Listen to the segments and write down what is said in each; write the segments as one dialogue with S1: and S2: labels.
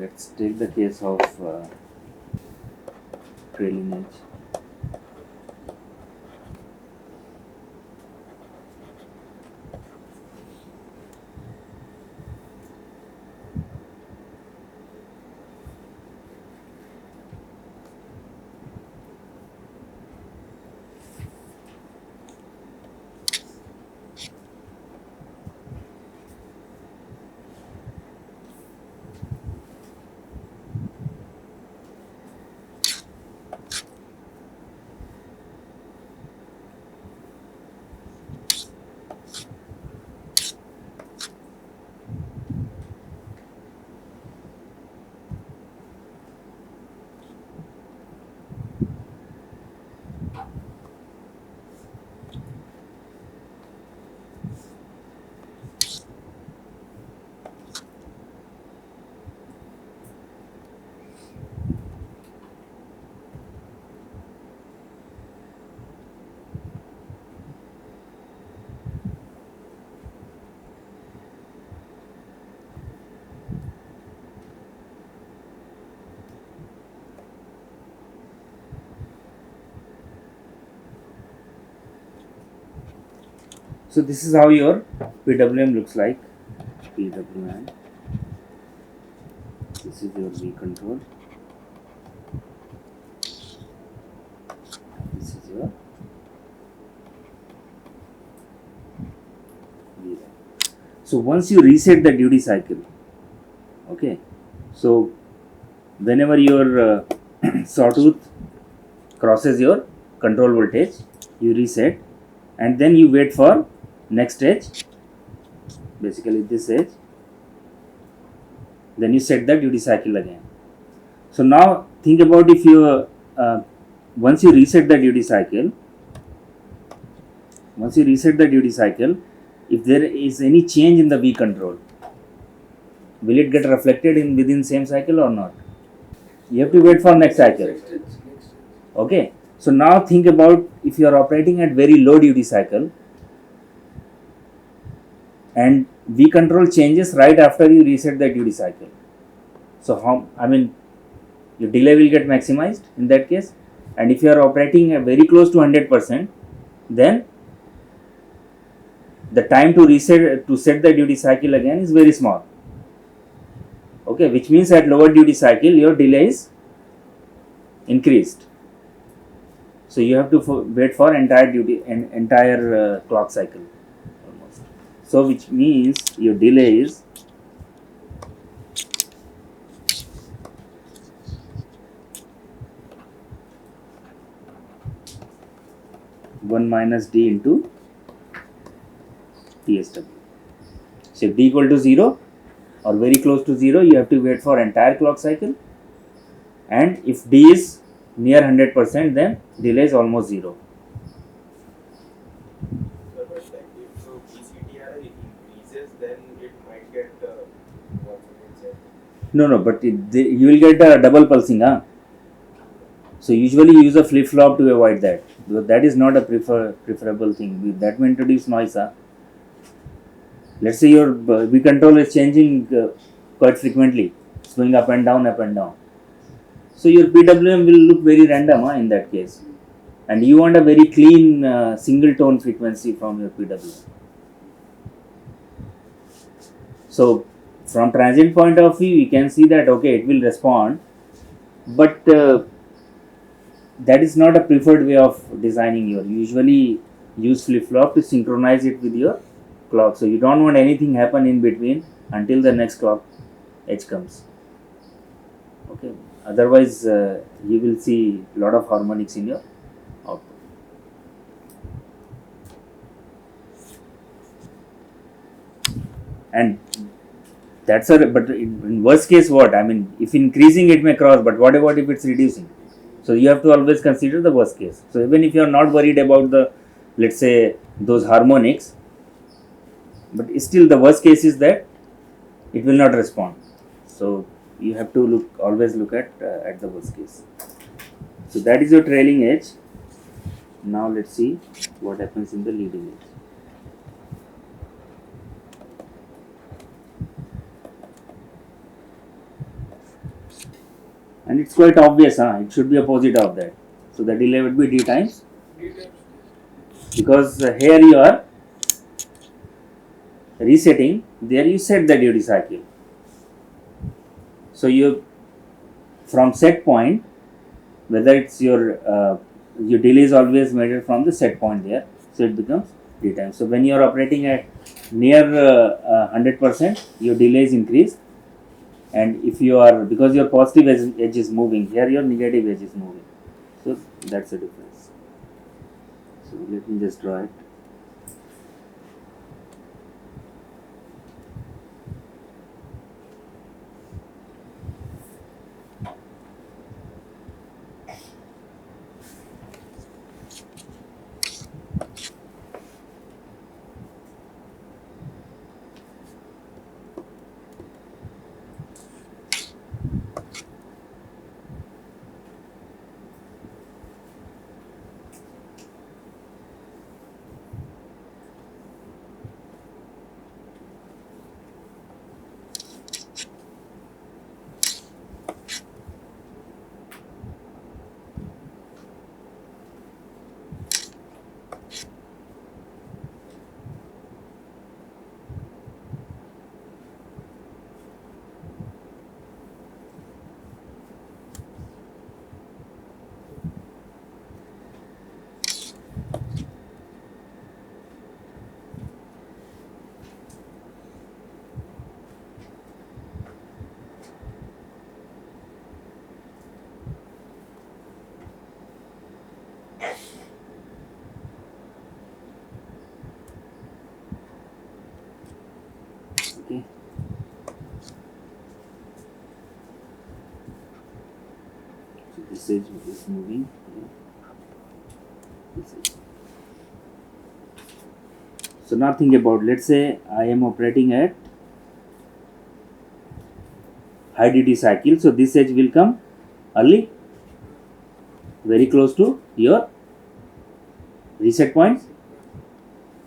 S1: let's take the case of trailing edge. So this is how your PWM looks like. PWM. This is your V control. This is your V. So once you reset the duty cycle, okay. So whenever your sawtooth crosses your control voltage, you reset, and then you wait for next edge, basically this edge, then you set the duty cycle again. So now think about if you once you reset the duty cycle, if there is any change in the V control, will it get reflected in within same cycle or not? You have to wait for next cycle. Okay. So now think about if you are operating at very low duty cycle and V control changes right after you reset the duty cycle. So your delay will get maximized in that case. And if you are operating at very close to 100%, then the time to set the duty cycle again is very small. Okay, which means at lower duty cycle your delay is increased. So you have to wait for entire clock cycle almost. So which means your delay is one minus d into TSW. So if d equal to 0 or very close to 0, you have to wait for entire clock cycle, and if d is near 100%, then delay is almost 0.
S2: If PCTR increases, then it might get what's it say?
S1: No, but you will get a double pulsing. So usually you use a flip flop to avoid that. Because that is not a preferable thing. That will introduce noise. Let's say your V control is changing quite frequently, it's going up and down, up and down. So your PWM will look very random in that case, and you want a very clean single tone frequency from your PWM. So from transient point of view, you can see that okay, it will respond, but that is not a preferred way of designing your. Usually use flip flop to synchronize it with your clock. So you don't want anything happen in between until the next clock edge comes. Okay. Otherwise, you will see a lot of harmonics in your output. And that's but in worst case, what I mean, if increasing it may cross, but what about if it's reducing? So you have to always consider the worst case. So even if you are not worried about the, let's say, those harmonics, but still the worst case is that it will not respond. So you have to always look at the worst case. So that is your trailing edge. Now let's see what happens in the leading edge. And it's quite obvious, it should be opposite of that. So the delay would be d times, because here you are resetting, there you set the duty cycle. So you, from set point, whether it's your delay is always measured from the set point there, so it becomes d time. So when you are operating at near 100%, your delay is increased, and if you are, because your positive edge is moving, here your negative edge is moving, so that's the difference. So let me just draw it. Okay. So this edge is moving here. This edge. So now think about, let's say I am operating at high duty cycle, so this edge will come early, very close to your reset points.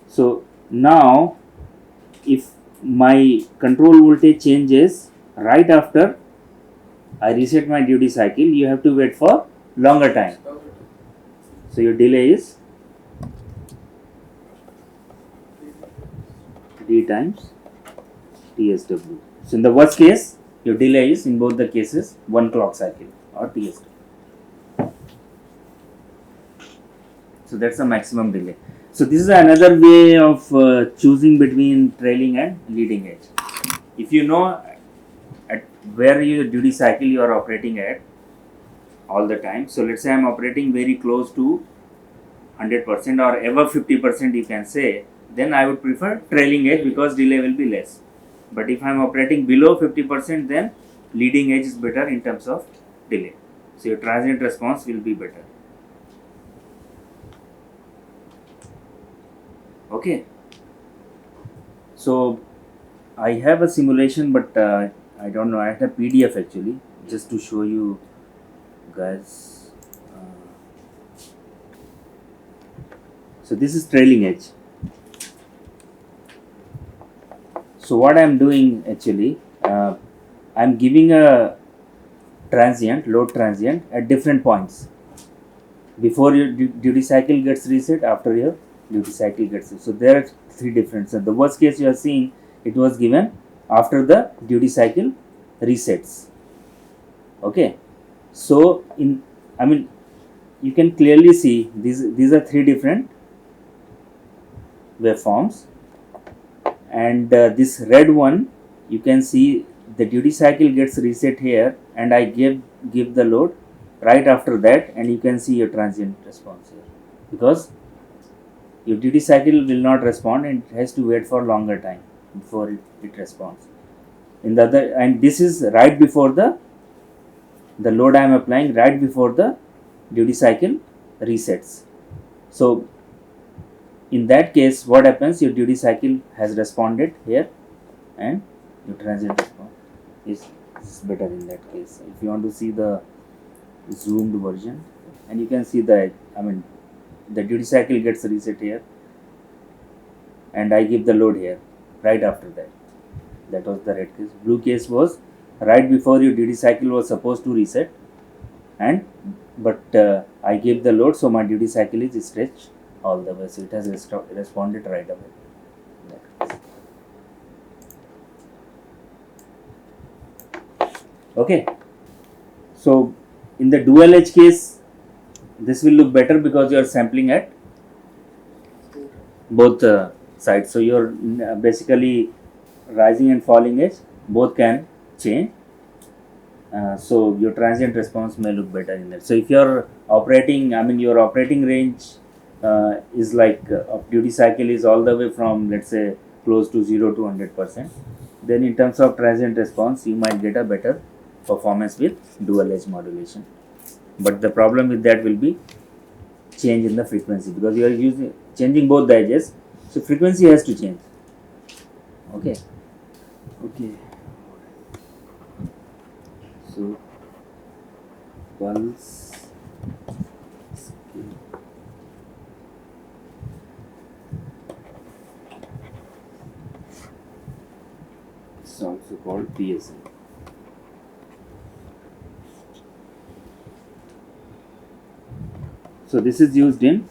S1: So now if my control voltage changes right after I reset my duty cycle, you have to wait for longer time. So your delay is d times TSW. So in the worst case, your delay is, in both the cases, 1 clock cycle or TSW. So that's the maximum delay. So this is another way of choosing between trailing and leading edge. If you know at where your duty cycle you are operating at all the time. So let's say I am operating very close to 100% or above 50%, you can say, then I would prefer trailing edge because delay will be less. But if I am operating below 50%, then leading edge is better in terms of delay. So your transient response will be better. Okay. So I have a simulation, but I don't know. I have a PDF actually, just to show you guys. So this is trailing edge. So what I am doing actually, I am giving a transient, load transient at different points. Before your duty cycle gets reset, after your duty cycle gets reset. So there are three differences. The worst case you are seeing, it was given after the duty cycle resets. Okay. So you can clearly see these are three different waveforms, and this red one, you can see the duty cycle gets reset here, and I give the load right after that, and you can see your transient response here, because your duty cycle will not respond and it has to wait for longer time before it responds. In the other, and this is right before the load I am applying right before the duty cycle resets. So in that case, what happens, your duty cycle has responded here and your transient response is better in that case. If you want to see the zoomed version, and you can see that, the duty cycle gets reset here and I give the load here right after that. That was the red case. Blue case was right before your duty cycle was supposed to reset and but I gave the load, so my duty cycle is stretched all the way, so it has responded right away. Okay, so in the dual edge case, this will look better because you are sampling at both sides, so you're basically rising and falling edge both can change. So your transient response may look better in that. So if you're operating, I mean your operating range is like of duty cycle is all the way from, let's say, close to 0 to 100%, then in terms of transient response you might get a better performance with dual edge modulation. But the problem with that will be change in the frequency, because you are changing both the edges, so frequency has to change. Okay. So pulse scale. It's also called PSM. So this is used in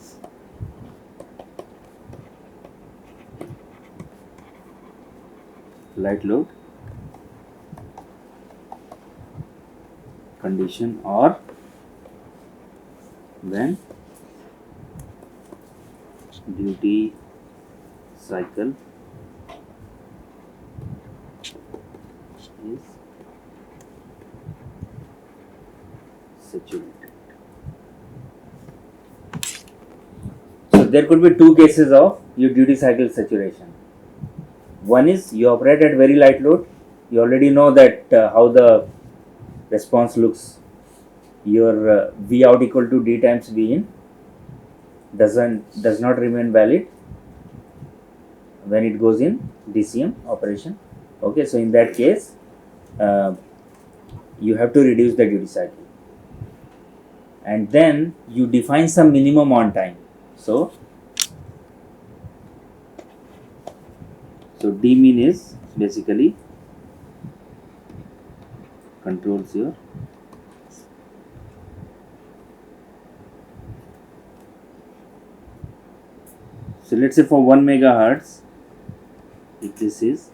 S1: light load condition, or when duty cycle is saturated. So there could be two cases of your duty cycle saturation. One is you operate at very light load, you already know that how the response looks. Your V out equal to D times V in does not remain valid when it goes in DCM operation. Okay, so in that case you have to reduce the duty cycle, and then you define some minimum on time. So D min is basically controls your so let's say for 1 megahertz, if this is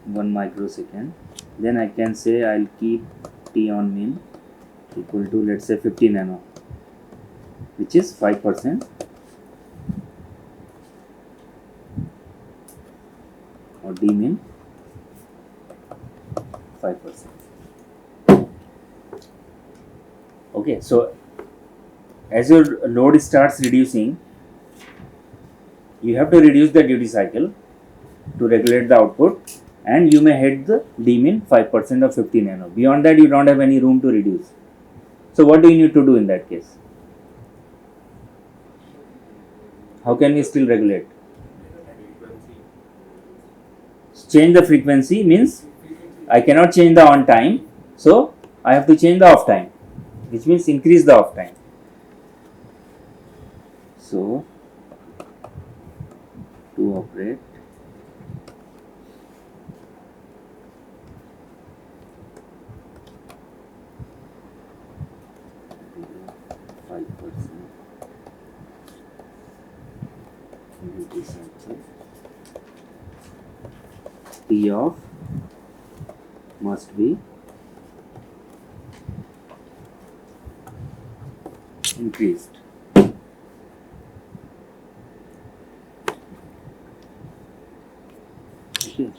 S1: 1 microsecond, then I can say I'll keep T on min equal to, let's say, 50 nano, which is 5%, or D min 5%. Okay, so as your load starts reducing, you have to reduce the duty cycle to regulate the output, and you may hit the D min 5% of 50 nano. Beyond that, you don't have any room to reduce. So what do you need to do in that case? How can we still regulate? Change the frequency means I cannot change the on time, so I have to change the off time, which means increase the off time. So to operate T of must be increased. Okay.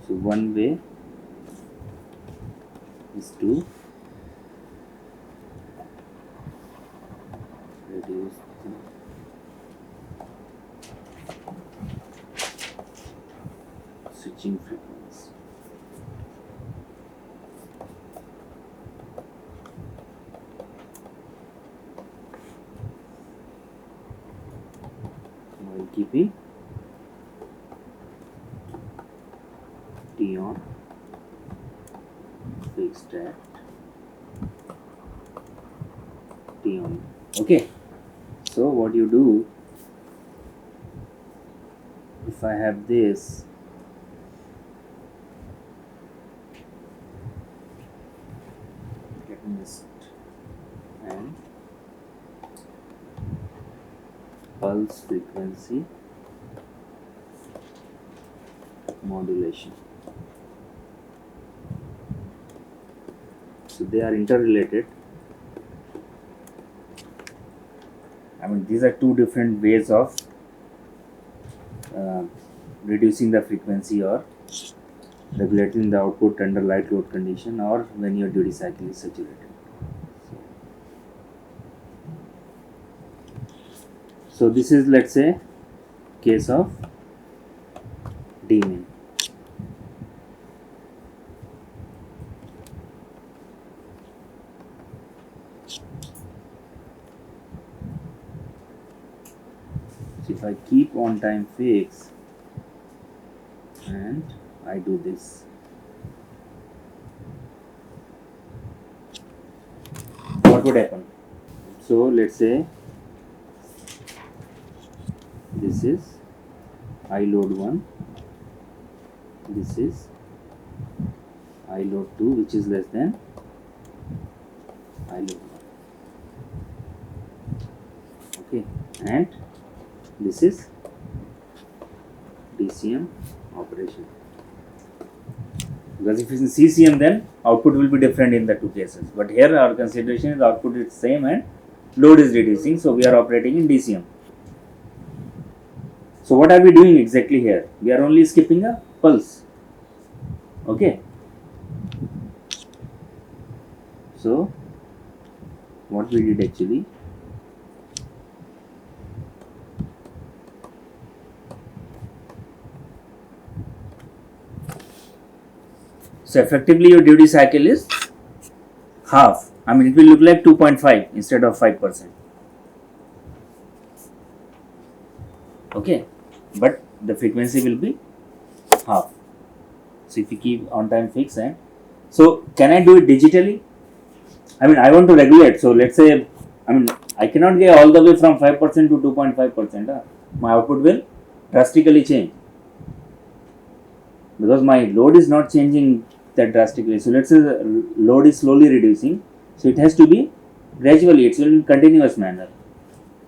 S1: So one way is to reduce the switching frequency. While keeping T on fixed at T on. Okay. So what you do, if I have this, get missed, and pulse frequency modulation. So they are interrelated. I mean, these are two different ways of reducing the frequency or regulating the output under light load condition or when your duty cycle is saturated. So this is, let's say, case of D-min. So if I keep on time fix and I do this, what would happen? So let's say this is I load 1, this is I load 2, which is less than I load 1. Okay, and this is DCM operation. Because if it's in CCM, then output will be different in the two cases. But here our consideration is output is same and load is reducing, so we are operating in DCM. So what are we doing exactly here? We are only skipping a pulse. Okay. So what we did actually, so effectively your duty cycle is half. I mean, it will look like 2.5 instead of 5%. Okay, but the frequency will be half. So if you keep on time fix, and so can I do it digitally? I mean, I want to regulate. So let's say, I mean, I cannot get all the way from 5% to 2.5%. My output will drastically change because my load is not changing that drastically. So let's say the load is slowly reducing. So it has to be gradually, it's in continuous manner.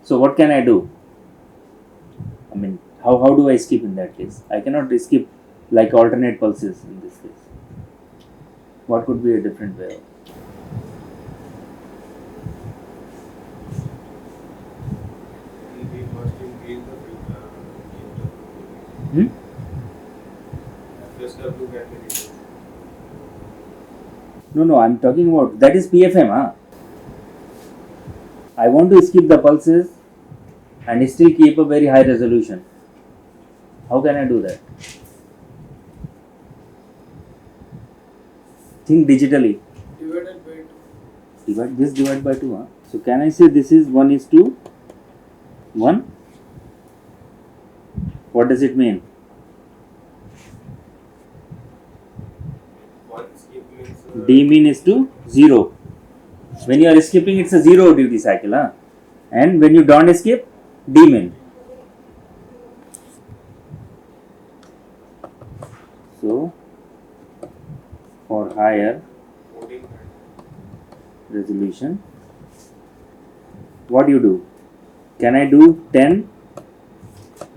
S1: So what can I do? I mean, how do I skip in that case? I cannot skip like alternate pulses in this case. What could be a different way?
S2: We must increase the
S1: Hmm?
S2: FSW can be reduced.
S1: No, I'm talking about that is PFM. I want to skip the pulses and still keep a very high resolution. How can I do that? Think digitally.
S2: Divided by 2.
S1: Divide by 2. So can I say this is 1:1? What does it mean?
S2: One skip means
S1: D mean is to 0. When you are skipping, it's a 0 duty cycle. And when you don't skip, D min. So for higher
S2: 14.
S1: resolution, what you do? Can I do 10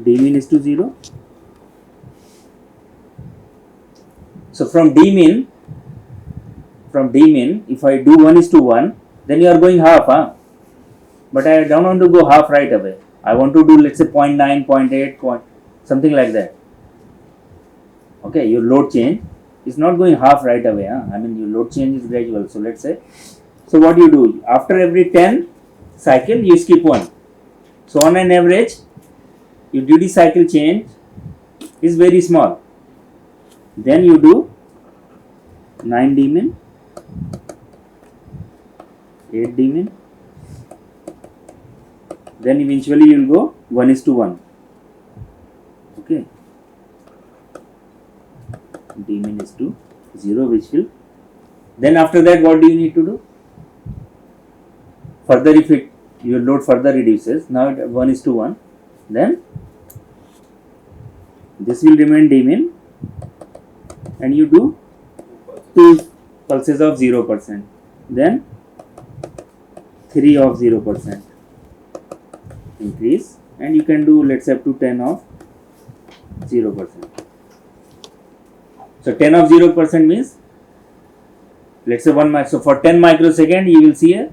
S1: D min is to 0? So from D min, if I do 1:1, then you are going half. But I don't want to go half right away. I want to do, let's say, 0.9, 0.8, something like that. Okay, your load change is not going half right away. I mean, your load change is gradual. So let's say, so what you do, after every 10 cycle, you skip 1. So on an average, your duty cycle change is very small. Then you do 9 D min, 8 D min, then eventually you will go 1:1. Okay, D min is to 0, which will, then after that what do you need to do? Further, if it your load further reduces. Now it 1:1. Then this will remain dim and you do 2 pulses of 0%. Then 3 of 0% increase, and you can do, let's say, up to 10 of 0%. So 10 of 0% means, let's say, 1 so for 10 microsecond you will see a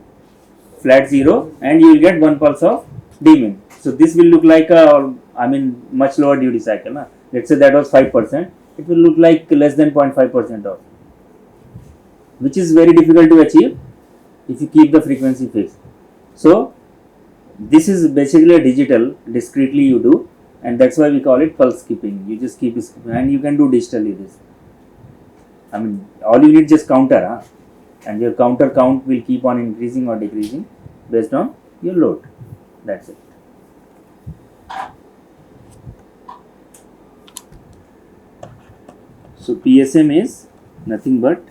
S1: flat 0 and you will get 1 pulse of dimming. So this will look like a, much lower duty cycle. Na? Let's say that was 5%, it will look like less than 0.5% of, which is very difficult to achieve if you keep the frequency fixed. So this is basically a digital, discretely you do, and that's why we call it pulse skipping. You just keep skipping, and you can do digitally this. All you need just counter, and your counter count will keep on increasing or decreasing based on your load. That's it. So PSM is nothing but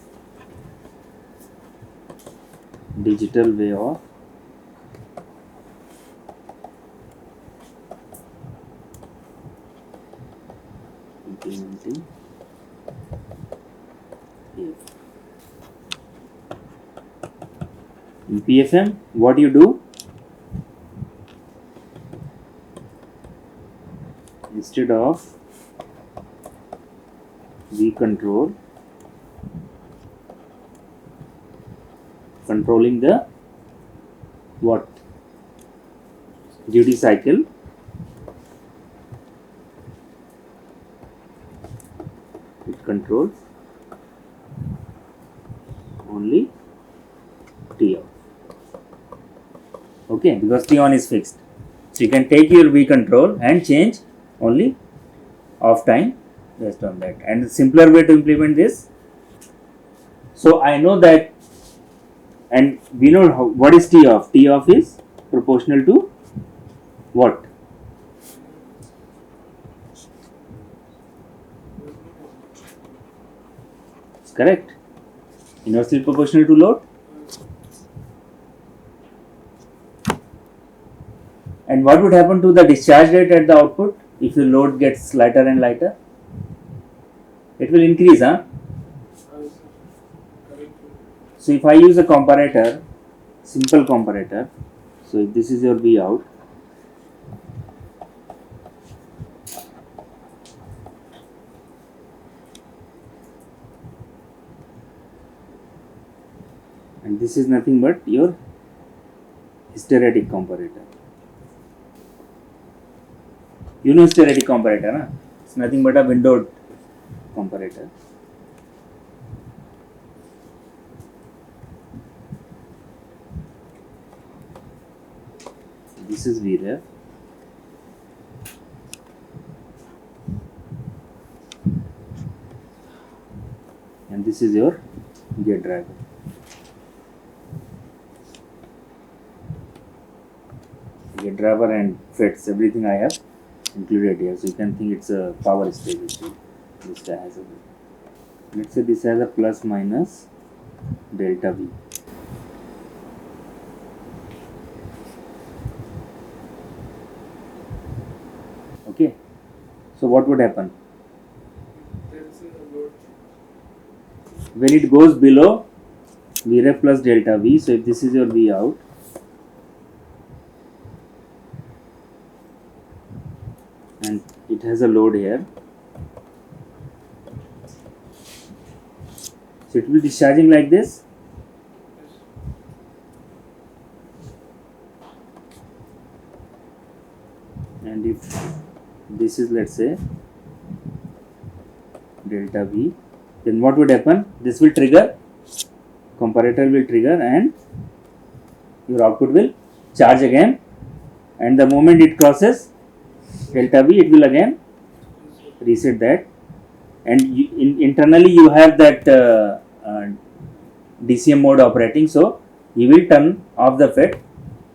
S1: digital way of implementing PFM. In PFM, what you do, instead of V control controlling the what duty cycle, it controls only T off. Okay, because T on is fixed. So you can take your V control and change only off time based on that. And the simpler way to implement this, so I know that, and we know what is T off. T off is proportional to what? It's correct. Inversely proportional to load. And what would happen to the discharge rate at the output if your load gets lighter and lighter? It will increase, huh? So if I use a comparator, simple comparator, so if this is your V out, and this is nothing but your hysteretic comparator. You know hysteretic comparator, na? It's nothing but a windowed comparator. This is VREF. And this is your gate driver. Gate driver and FETs, everything I have included here. So you can think it's a power stage. This guy has a, let's say this has a plus minus delta V. Okay, so what would happen when it goes below Vref plus delta V? So if this is your V out, and it has a load here, so it will be discharging like this. And if this is, let's say, delta V, then what would happen? This will trigger, comparator will trigger, and your output will charge again, and the moment it crosses delta V, it will again reset that, and internally you have that DCM mode operating, so you will turn off the FET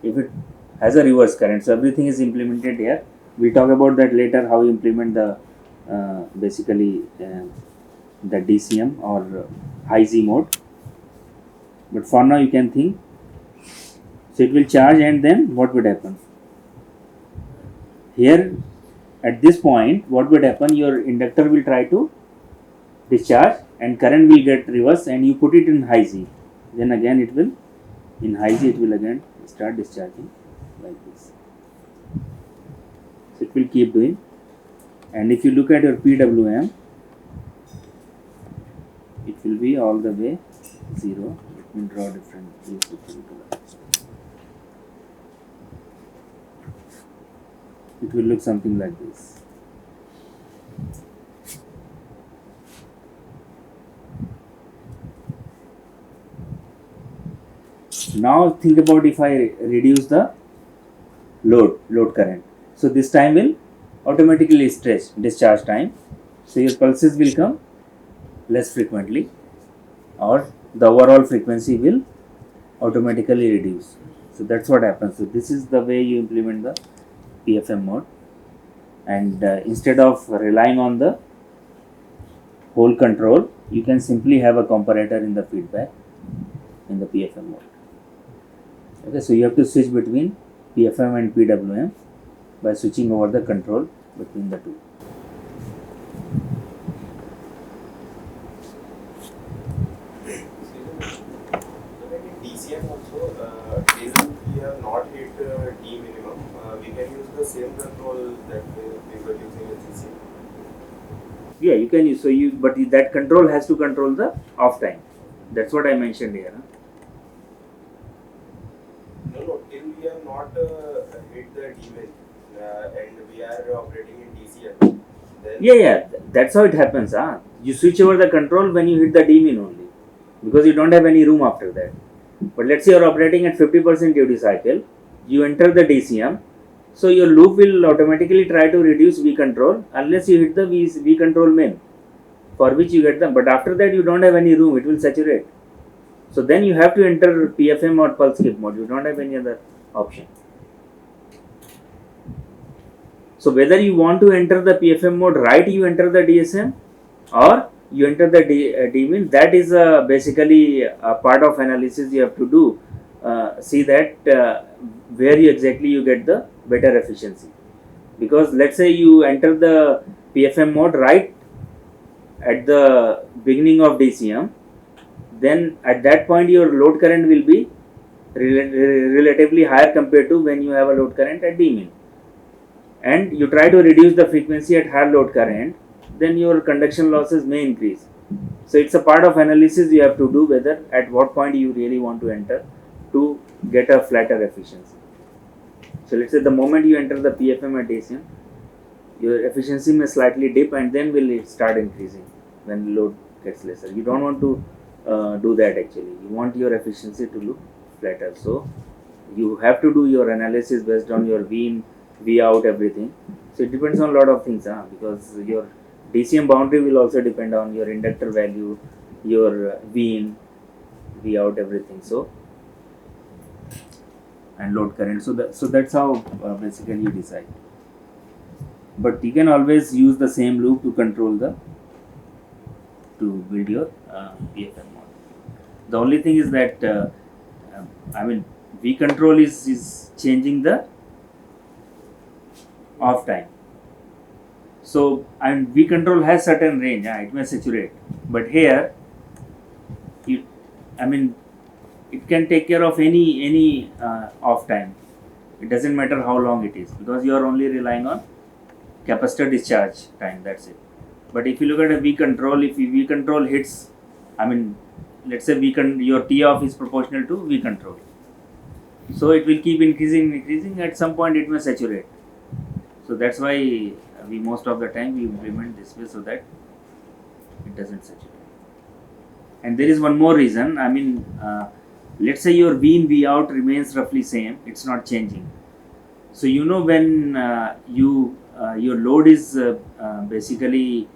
S1: if it has a reverse current. So everything is implemented here. We'll talk about that later, how you implement the basically the DCM or high Z mode. But for now you can think So it will charge, and then what would happen? Here at this point, what would happen? Your inductor will try to discharge and current will get reversed, and you put it in high Z. Then again it will, in high Z it will again start discharging like this. So it will keep doing. And if you look at your PWM, it will be all the way 0. Let me draw different views. It will look something like this. Now think about if I reduce the load current. So this time will automatically stretch discharge time. So your pulses will come less frequently, or the overall frequency will automatically reduce. So that's what happens. So this is the way you implement the PFM mode, and instead of relying on the whole control, you can simply have a comparator in the feedback in the PFM mode. Okay, so you have to switch between PFM and PWM by switching over the control between the two.
S2: DCM also, till we have not hit D minimum, we can use the same control that we were using in DCM.
S1: Yeah, you can use, but that control has to control the off time. That's what I mentioned here. Huh?
S2: No, till we have not hit the D min and we are operating in DCM. Then
S1: Yeah, that's how it happens. Huh? You switch over the control when you hit the D min only, because you don't have any room after that. But let's say you're operating at 50% duty cycle, you enter the DCM, so your loop will automatically try to reduce V control unless you hit the V control min, for which you get them. But after that, you don't have any room, it will saturate. So then you have to enter PFM or pulse skip mode, you don't have any other option. So whether you want to enter the PFM mode right, you enter the DSM, or you enter the D min, that is basically a part of analysis you have to do. See that where exactly you get the better efficiency. Because let's say you enter the PFM mode right at the beginning of DCM, then at that point your load current will be relatively higher compared to when you have a load current at D min. And you try to reduce the frequency at higher load current, then your conduction losses may increase. So it's a part of analysis you have to do, whether at what point you really want to enter to get a flatter efficiency. So let's say the moment you enter the PFM at DCM, your efficiency may slightly dip and then will start increasing when load gets lesser. You don't want to do that actually. You want your efficiency to look flatter. So you have to do your analysis based on your V in, V out, everything. So it depends on a lot of things, because your DCM boundary will also depend on your inductor value, your V in, V out, everything. So and load current. So that's how basically you decide. But you can always use the same loop to control to build your PFM model. The only thing is that V control is changing the off time. So V control has certain range, it may saturate, but here it can take care of any off time. It doesn't matter how long it is, because you are only relying on capacitor discharge time, that's it. But if you look at a V control, if V control hits, let's say your T off is proportional to V control, so it will keep increasing. At some point it may saturate. So that's why most of the time we implement this way, so that it doesn't saturate. And there is one more reason. Let's say your V in, V out remains roughly same, it's not changing. So when your load is basically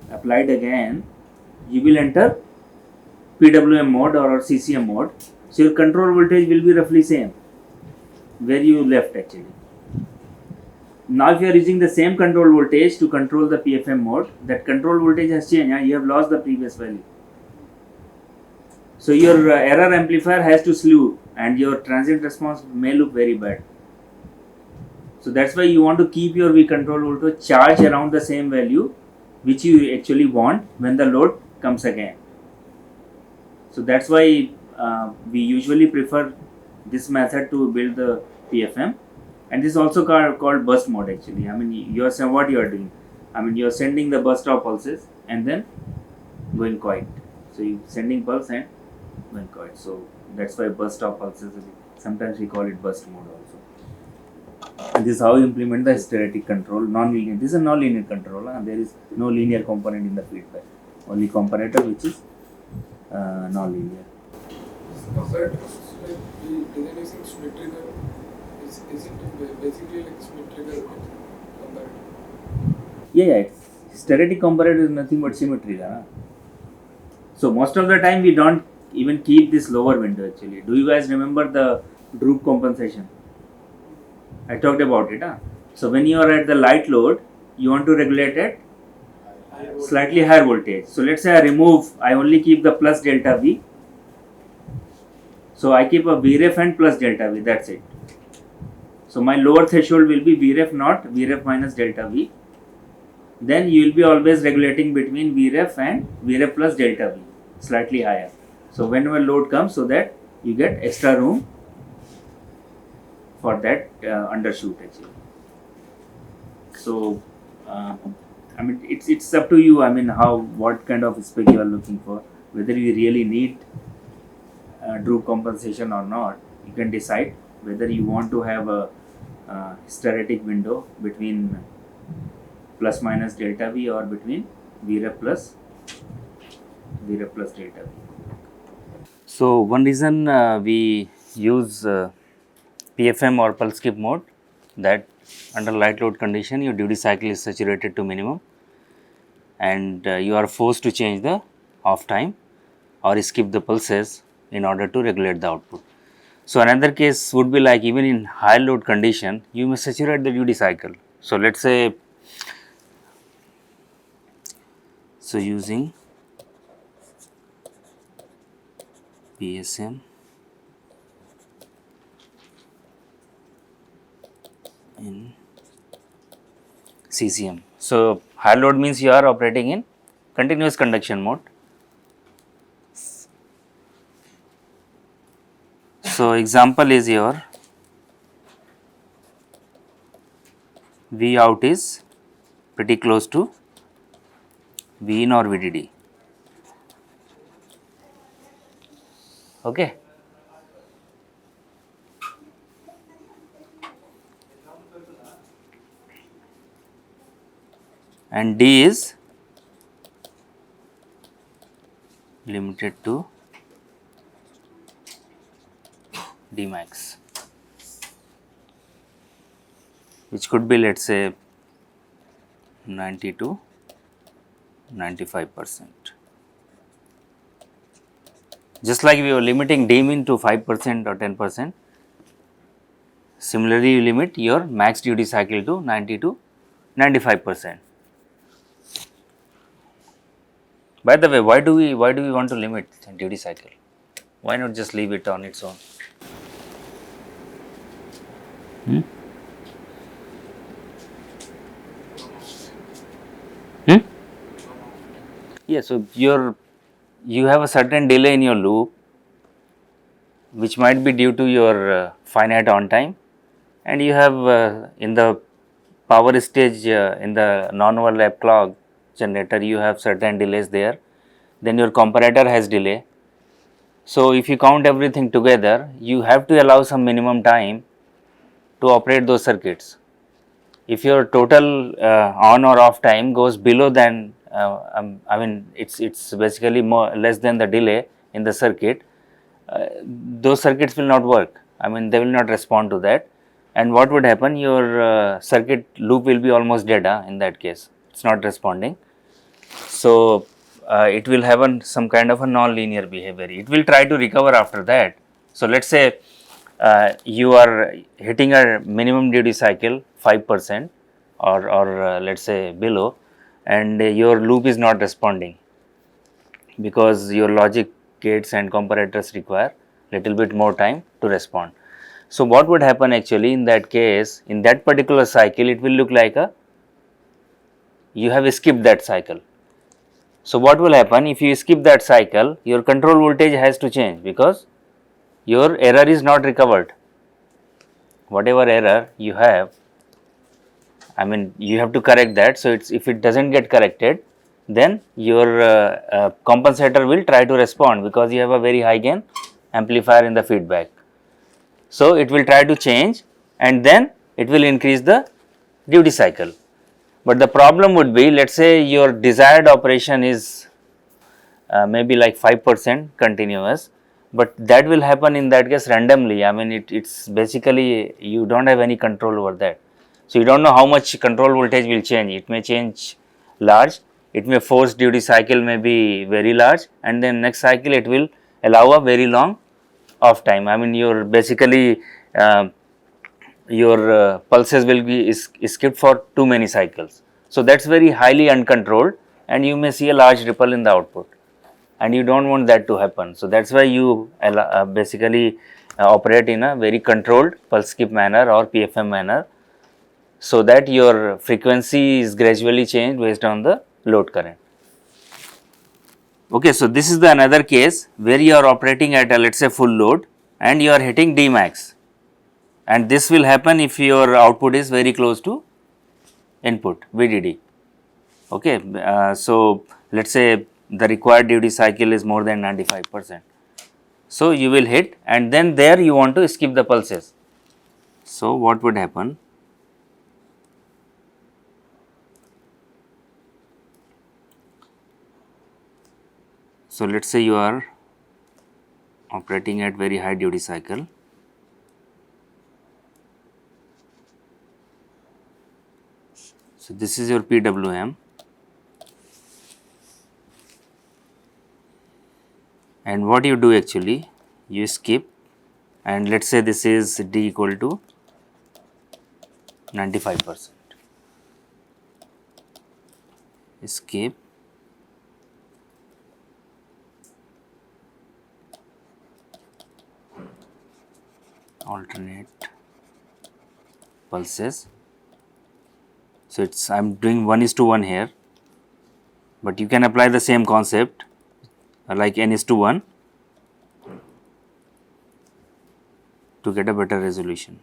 S1: applied again, you will enter PWM mode or CCM mode. So your control voltage will be roughly same where you left actually. Now if you are using the same control voltage to control the PFM mode, that control voltage has changed. You have lost the previous value. So your error amplifier has to slew and your transient response may look very bad. So that's why you want to keep your V control voltage charge around the same value which you actually want when the load comes again. So that's why we usually prefer this method to build the PFM, and this is also called burst mode actually. I mean, you are saying what you are doing. I mean, you are sending the burst of pulses and then going quiet. So you sending pulse and going quiet. So that's why burst of pulses. Sometimes we call it burst mode also. And this is how you implement the hysteretic control, non-linear. This is a non-linear control. There is no linear component in the feedback. Only comparator which is non-linear.
S3: Compared to like the design using Schmidt trigger, isn't it basically like Schmidt trigger compared?
S1: Yeah. Hysteretic comparator is nothing but symmetry. Huh? So most of the time we don't even keep this lower window actually. Do you guys remember the droop compensation? I talked about it. Huh? So when you are at the light load, you want to regulate at slightly higher voltage. So let's say I only keep the plus delta V. So I keep a Vref and plus delta V, that's it. So my lower threshold will be Vref not Vref minus delta V. Then you will be always regulating between Vref and Vref plus delta V, slightly higher. So whenever load comes, so that you get extra room for that undershoot actually. So I mean it's up to you. I mean what kind of spec you are looking for, whether you really need droop compensation or not. You can decide whether you want to have a hysteretic window between plus minus delta V or between Vref plus delta V. So one reason we use PFM or pulse skip mode, that under light load condition your duty cycle is saturated to minimum and you are forced to change the off time or skip the pulses in order to regulate the output. So another case would be like even in high load condition, you may saturate the duty cycle. So let's say, so using PSM in CCM. So high load means you are operating in continuous conduction mode. So example is your V out is pretty close to V in or VDD. Okay. And D is limited to D max, which could be let's say 90 to 95%. Just like we were limiting D min to 5% or 10%, similarly you limit your max duty cycle to 90 to 95%. By the way, why do we want to limit duty cycle? Why not just leave it on its own? Yeah, so you have a certain delay in your loop, which might be due to your finite on time, and you have in the power stage in the non-overlap clock generator, you have certain delays there. Then your comparator has delay. So if you count everything together, you have to allow some minimum time to operate those circuits. If your total on or off time goes below than I mean it's basically less than the delay in the circuit, those circuits will not work. I mean they will not respond to that, and what would happen, your circuit loop will be almost dead in that case. It's not responding. So it will have some kind of a non-linear behavior. It will try to recover after that. So let's say you are hitting a minimum duty cycle 5% or let's say below, and your loop is not responding because your logic gates and comparators require little bit more time to respond. So what would happen actually in that case, in that particular cycle, it will look like you have skipped that cycle. So what will happen if you skip that cycle, your control voltage has to change because your error is not recovered. Whatever error you have, I mean you have to correct that. So if it does not get corrected, then your compensator will try to respond because you have a very high gain amplifier in the feedback. So it will try to change and then it will increase the duty cycle. But the problem would be, let us say your desired operation is maybe like 5% continuous, but that will happen in that case randomly. I mean it's basically you do not have any control over that. So you do not know how much control voltage will change. It may change large, it may force duty cycle may be very large, and then next cycle it will allow a very long off time. I mean your basically your pulses will be skipped for too many cycles. So that is very highly uncontrolled and you may see a large ripple in the output, and you do not want that to happen. So that is why you basically operate in a very controlled pulse skip manner or PFM manner, so that your frequency is gradually changed based on the load current. Okay, so this is the another case where you are operating at a, let us say, full load and you are hitting D max, and this will happen if your output is very close to input VDD. Okay, so let us say the required duty cycle is more than 95%. So you will hit and then there you want to skip the pulses. So what would happen? So let us say you are operating at very high duty cycle. So this is your PWM, and what you do actually, you skip, and let us say this is D equal to 95%. Skip, alternate pulses. So it's I am doing 1:1 here, but you can apply the same concept like n:1 to get a better resolution.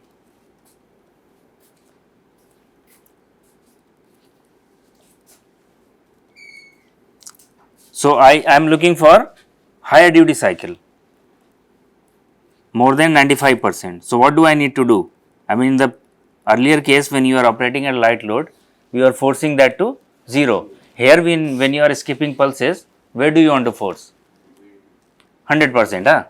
S1: So I am looking for higher duty cycle, more than 95%. So what do I need to do? I mean in the earlier case when you are operating at light load, we are forcing that to 0. Here when you are skipping pulses, where do you want to force? 100%, huh?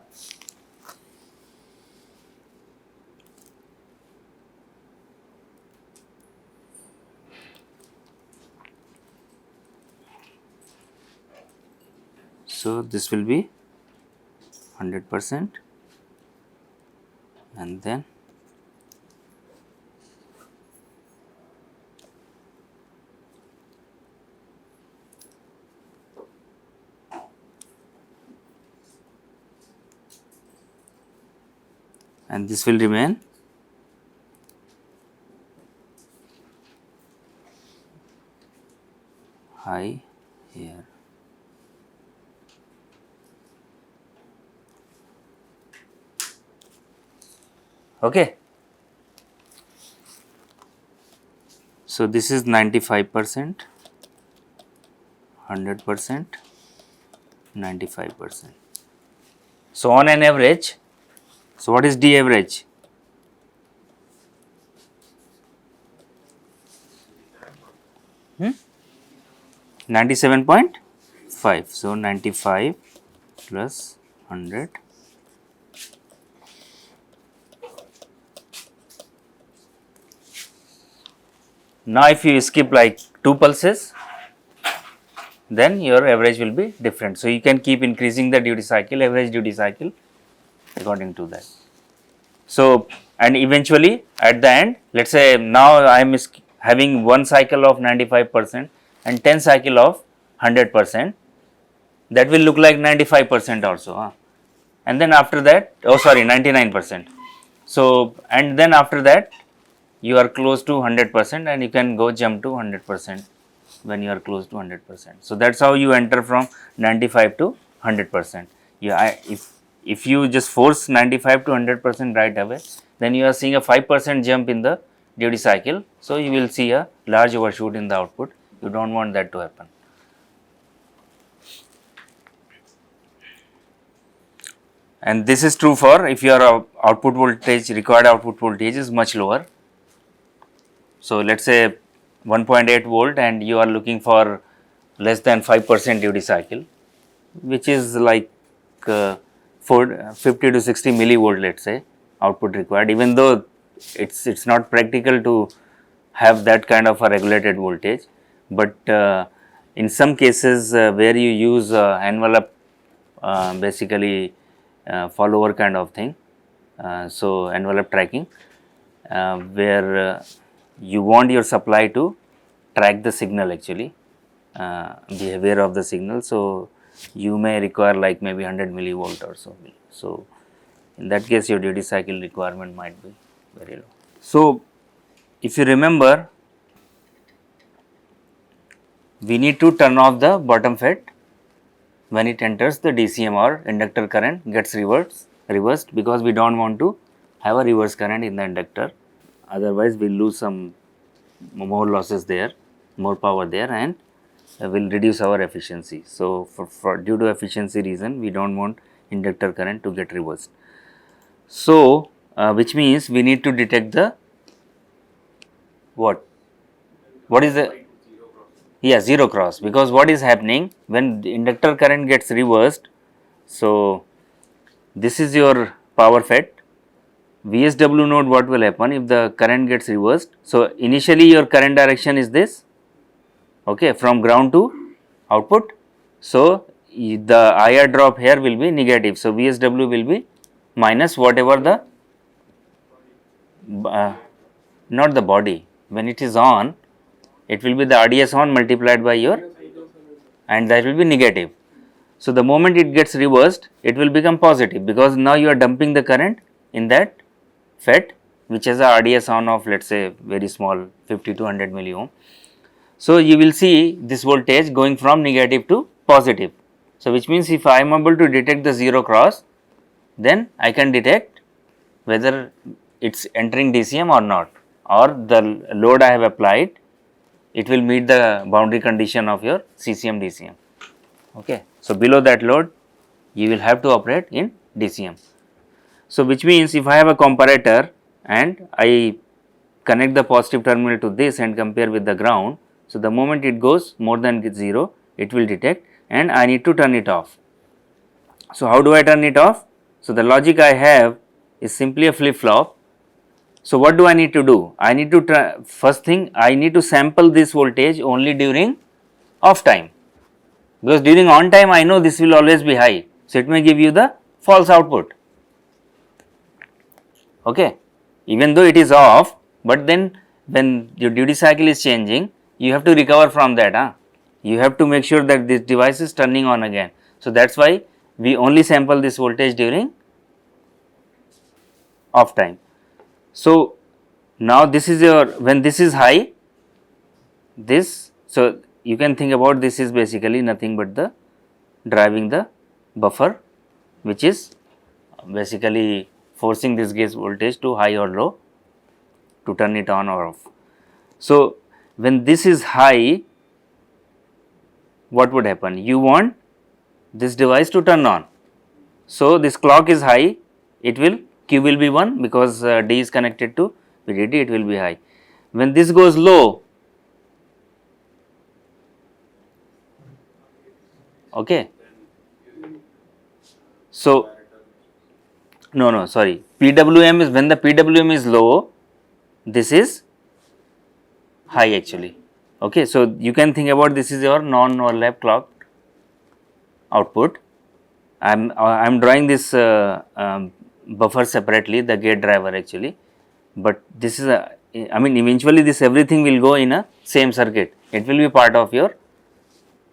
S1: So this will be 100% and then and this will remain high here. Okay. So this is 95%, 100%, 95%. So on an average, so what is D average? Hmm? 97.5. So 95 plus 100. Now if you skip like 2 pulses, then your average will be different. So you can keep increasing the duty cycle, average duty cycle according to that. So and eventually at the end, let us say now I am having one cycle of 95% and 10 cycle of 100%. that will look like 95% also. And then after that, 99%. So, and then after that, you are close to 100% and you can go jump to 100% when you are close to 100%. So, that is how you enter from 95 to 100%. Yeah, if you just force 95 to 100% right away, then you are seeing a 5% jump in the duty cycle. So, you will see a large overshoot in the output. You do not want that to happen. And this is true for if your output voltage, required output voltage is much lower. So, let us say 1.8 volt and you are looking for less than 5% duty cycle, which is like 50 to 60 millivolt, let us say output required, even though it's not practical to have that kind of a regulated voltage, but in some cases where you use envelope basically follower kind of thing, so envelope tracking, where you want your supply to track the signal actually, behavior of the signal. So, you may require like maybe 100 millivolt or so. So, in that case your duty cycle requirement might be very low. So, if you remember, we need to turn off the bottom FET when it enters the DCM or inductor current gets reversed, because we do not want to have a reverse current in the inductor, otherwise we will lose some more losses there, more power there, and will reduce our efficiency. So, for due to efficiency reason, we do not want inductor current to get reversed. So, which means we need to detect the what is the zero cross, because what is happening when the inductor current gets reversed. So, this is your power FET. VSW node, what will happen if the current gets reversed? So, initially your current direction is this, okay, from ground to output. So, the IR drop here will be negative. So, VSW will be minus whatever the not the body, when it is on, it will be the RDS on multiplied by your, and that will be negative. So, the moment it gets reversed, it will become positive, because now you are dumping the current in that FET, which has a RDS on of, let us say, very small 50 to 100 milliohm. So, you will see this voltage going from negative to positive. So, which means if I am able to detect the zero cross, then I can detect whether it is entering DCM or not, or the load I have applied, it will meet the boundary condition of your CCM DCM. Okay. So, below that load you will have to operate in DCM. So, which means if I have a comparator and I connect the positive terminal to this and compare with the ground. So, the moment it goes more than 0, it will detect and I need to turn it off. So, how do I turn it off? So, the logic I have is simply a flip flop. So, what do I need to do? I need to first thing, I need to sample this voltage only during off time, because during on time I know this will always be high. So, it may give you the false output, okay, even though it is off, but then when your duty cycle is changing, you have to recover from that. You have to make sure that this device is turning on again. So, that is why we only sample this voltage during off time. So, now this is your, when this is high, this, so you can think about this is basically nothing but the driving the buffer, which is basically forcing this gauge voltage to high or low to turn it on or off. So, when this is high, what would happen? You want this device to turn on. So, this clock is high, it will, Q will be 1, because D is connected to VDD, it will be high. When this goes low, okay. So, no, sorry, PWM is, when the PWM is low, this is high actually, okay. So, you can think about this is your non-overlap clock output. I am drawing this buffer separately, the gate driver actually, but this is a, I mean eventually this everything will go in a same circuit, it will be part of your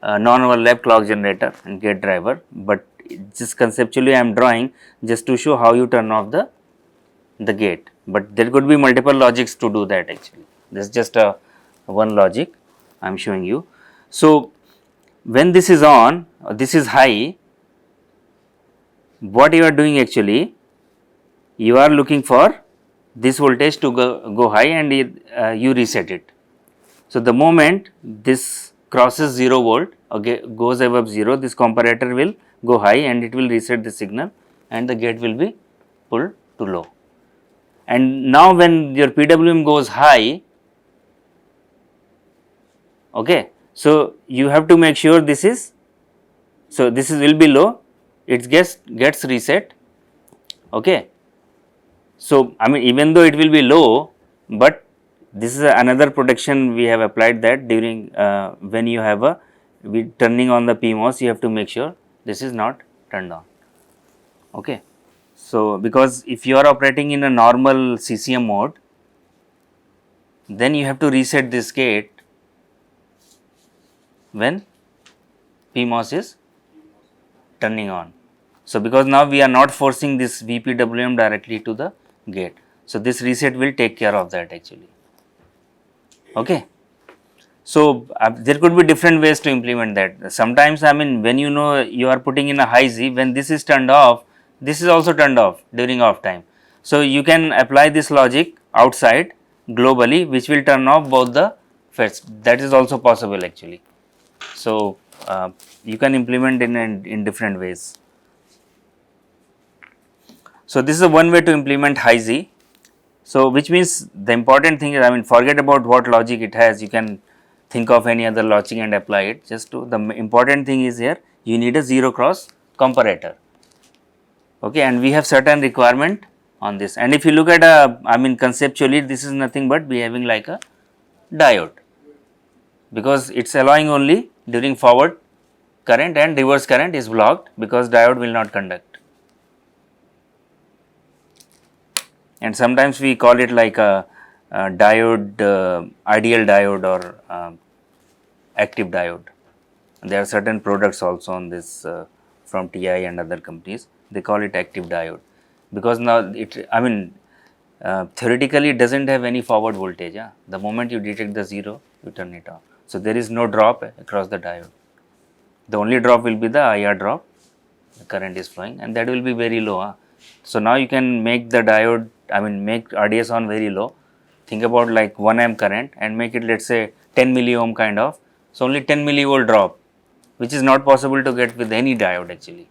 S1: non-overlap clock generator and gate driver, but just conceptually I am drawing just to show how you turn off the gate, but there could be multiple logics to do that actually. This is just a one logic I am showing you. So, when this is on, this is high, what you are doing actually, you are looking for this voltage to go high and you reset it. So, the moment this crosses 0 volt, okay, goes above 0, this comparator will go high and it will reset the signal and the gate will be pulled to low. And now when your PWM goes high, okay, so you have to make sure this is, so this is will be low, it gets reset, okay. So, I mean even though it will be low, but this is another protection we have applied, that during when you have a turning on the PMOS, you have to make sure this is not turned on, okay. So, because if you are operating in a normal CCM mode, then you have to reset this gate when PMOS is turning on. So, because now we are not forcing this VPWM directly to the gate. So, this reset will take care of that actually, okay. So, there could be different ways to implement that. Sometimes I mean when you know you are putting in a high Z, when this is turned off, this is also turned off during off time. So, you can apply this logic outside globally, which will turn off both the FETs, that is also possible actually. So, you can implement in different ways. So, this is one way to implement high Z. So, which means the important thing is, I mean forget about what logic it has, you can think of any other logic and apply it. Just to the important thing is here, you need a 0 cross comparator, okay, and we have certain requirement on this. And if you look at I mean conceptually, this is nothing but behaving like a diode, because it is allowing only during forward current and reverse current is blocked, because diode will not conduct. And sometimes we call it like a diode, ideal diode or active diode. There are certain products also on this from TI and other companies, they call it active diode, because now it, I mean theoretically it does not have any forward voltage. Yeah? The moment you detect the 0, you turn it off. So, there is no drop across the diode, the only drop will be the IR drop, the current is flowing and that will be very low. Huh? So, now you can make the diode, I mean make RDS on very low, think about like 1 amp current and make it let us say 10 milliohm kind of. So, only 10 millivolt drop, which is not possible to get with any diode actually.